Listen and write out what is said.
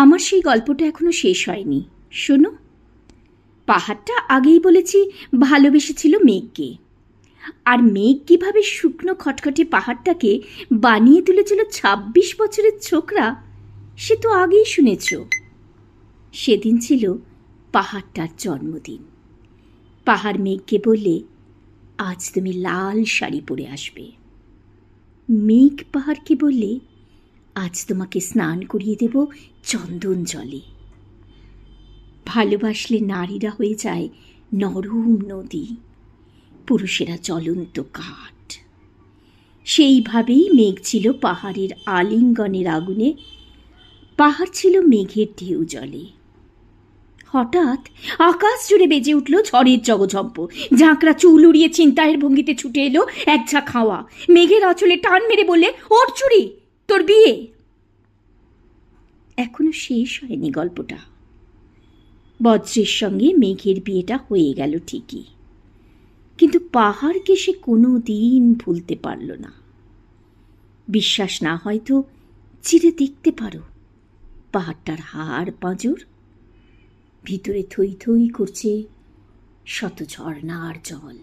আমার সেই গল্পটা এখনো শেষ হয়নি, শোনো। পাহাড়টা আগেই বলেছি ভালোবেসেছিল মেঘকে, আর মেঘ কীভাবে শুকনো খটখটে পাহাড়টাকে বানিয়ে তুলেছিল ২৬ বছরের ছোকরা, সে তো আগেই শুনেছ। সেদিন ছিল পাহাড়টার জন্মদিন। পাহাড় মেঘকে বললে, আজ তুমি লাল শাড়ি পরে আসবে। মেঘ পাহাড়কে বললে, আজ তোমাকে স্নান করিয়ে দেব চন্দন জলে। ভালোবাসলে নারীরা হয়ে যায় নরম নদী, পুরুষেরা জ্বলন্ত কাঠ। সেইভাবেই মেঘ ছিল পাহাড়ের আলিঙ্গনের আগুনে, পাহাড় ছিল মেঘের ঢেউ জলে। হঠাৎ আকাশ জুড়ে বেজে উঠল ঝড়ের জগঝম্প। ঝাঁকড়া চুল উড়িয়ে ছিনতাইয়ের ভঙ্গিতে ছুটে এলো এক ঝাঁক হাওয়া। মেঘের আঁচলে টান মেরে বললে, ওর চুরি, তোর বিয়ে। এখনো শেষ হয়নি গল্পটা। বজ্রের সঙ্গে মেঘের বিয়েটা হয়ে গেল ঠিকই, কিন্তু পাহাড়কে সে কোনো দিন ভুলতে পারল না। বিশ্বাস না হয় তো চিরে দেখতে পারো পাহাড়টার হাড় পাঁজর। ভিতরে থই থই করছে শত ঝর্ণার জল।